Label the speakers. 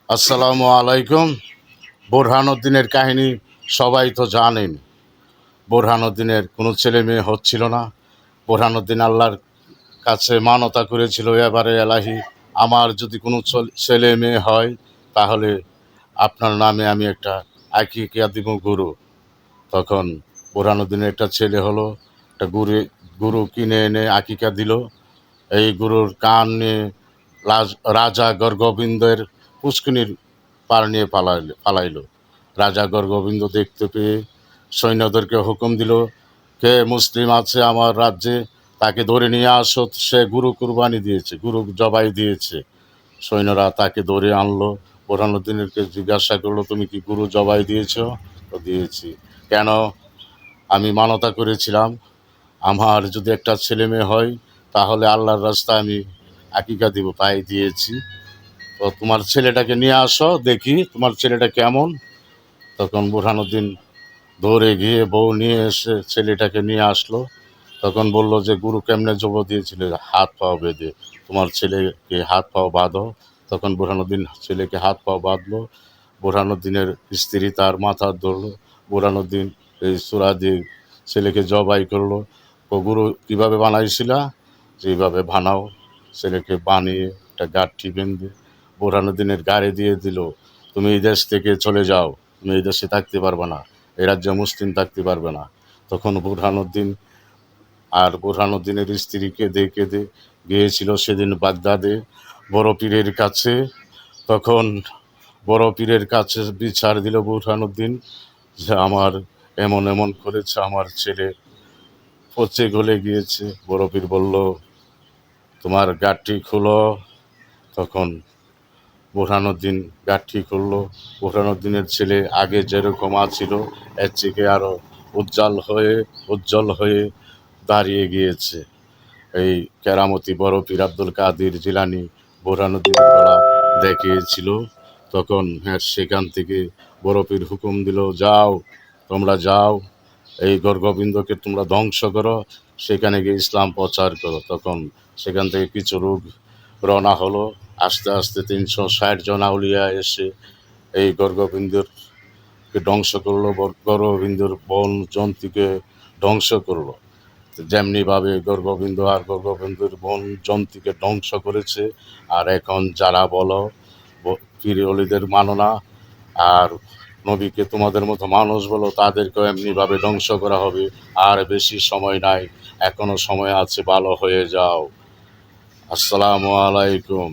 Speaker 1: আসসালামু আলাইকুম। বোরহানউদ্দিনের কাহিনী সবাই তো জানেন। বোরহানউদ্দিনের কোনো ছেলে মেয়ে হচ্ছিল না। বোরহানউদ্দিন আল্লাহর কাছে মানতা করেছিল, এবারে এলাহি আমার যদি কোনো ছেলে মেয়ে হয় তাহলে আপনার নামে আমি একটা আকিকা দিব গরু। তখন বোরহানউদ্দিনের একটা ছেলে হলো, একটা গরু কিনে এনে আকিকা দিল। এই গরুর কান নিয়ে রাজা গর্গবিন্দের পুষ্কিনির পার নিয়ে পালাইল। রাজা গর্গবিন্দ দেখতে পেয়ে সৈন্যদেরকে হুকুম দিল, কে মুসলিম আছে আমার রাজ্যে তাকে ধরে নিয়ে আসো, সে গুরু কুরবানি দিয়েছে, গুরু জবাই দিয়েছে। সৈন্যরা তাকে ধরে আনলো। বোরহানউদ্দিনকে জিজ্ঞাসা করলো, তুমি কি গুরু জবাই দিয়েছ? তো দিয়েছি। কেন? আমি মানতা করেছিলাম আমার যদি একটা ছেলে মেয়ে হয় তাহলে আল্লাহর রাস্তায় আমি আকিকা দিব, তাই দিয়েছি। তো তোমার ছেলেটাকে নিয়ে আসো, দেখি তোমার ছেলেটা কেমন। তখন বোরহানউদ্দিন দৌড়ে গিয়ে বউ নিয়ে এসে ছেলেটাকে নিয়ে আসলো। তখন বলল যে গুরু কেমনে জব দিয়েছিলে? হাত পাও বেঁধে। তোমার ছেলেকে হাত পাও বাঁধো। তখন বোরহানউদ্দিন ছেলেকে হাত পাও বাঁধলো। বোরহানউদ্দিনের স্ত্রী তার মাথা ধরলো। বোরহানউদ্দিন এই চূড়া দিয়ে ছেলেকে জবাই করলো। ও গুরু কীভাবে বানাইছিলা? যেভাবে বানাও। ছেলেকে বানিয়ে একটা গাঁঠি বেঁধে বোরহানউদ্দিনের গাড়ি দিয়ে দিল, তুমি এই দেশ থেকে চলে যাও, তুমি এই দেশে থাকতে পারবে না, এই রাজ্যে মুসলিম থাকতে পারবে না। তখন বোরহানউদ্দিন আর বোরহানউদ্দিনের স্ত্রী কেঁদে কেঁদে গিয়েছিল সেদিন বাগদাদে বড় পীরের কাছে। তখন বড় পীরের কাছে বিচার দিল বোরহানউদ্দিন যে আমার এমন এমন করেছে, আমার ছেলে পচে গলে গিয়েছে। বড় পীর বলল, তোমার গাঁটটি খুলো। তখন বোরহানউদ্দিন গাঁটটি খুলল। বোরহানউদ্দিনের ছেলে আগে যেরকম ছিল এর থেকে আরও উজ্জ্বল হয়ে দাঁড়িয়ে গিয়েছে। এই কেরামতি বড় পীর আব্দুল কাদির জিলানী বোরহানউদ্দিনের বেলা দেখিয়েছিল। তখন সেখান থেকে বড় পীর হুকুম দিল, যাও, তোমরা যাও, এই গর্গবিন্দকে তোমরা ধ্বংস করো, সেখানে গিয়ে ইসলাম প্রচার করো। তখন সেখান থেকে কিছু লোক রওনা হলো। আস্তে আস্তে 360 জন আউলিয়া এসে এই গর্গবিন্দুরকে ধ্বংস করলো, গর্গবিন্দুর বন জন্তুকে ধ্বংস করলো। যেমনিভাবে গর্গবিন্দুর বন জন্তুকে ধ্বংস করেছে। আর এখন যারা বলো পীর অলিদের মানো না আর নবীকে তোমাদের মতো মানুষ বলো, তাদেরকেও এমনিভাবে ধ্বংস করা হবে। আর বেশি সময় নাই, এখনো সময় আছে, ভালো হয়ে যাও। আসসালামু আলাইকুম।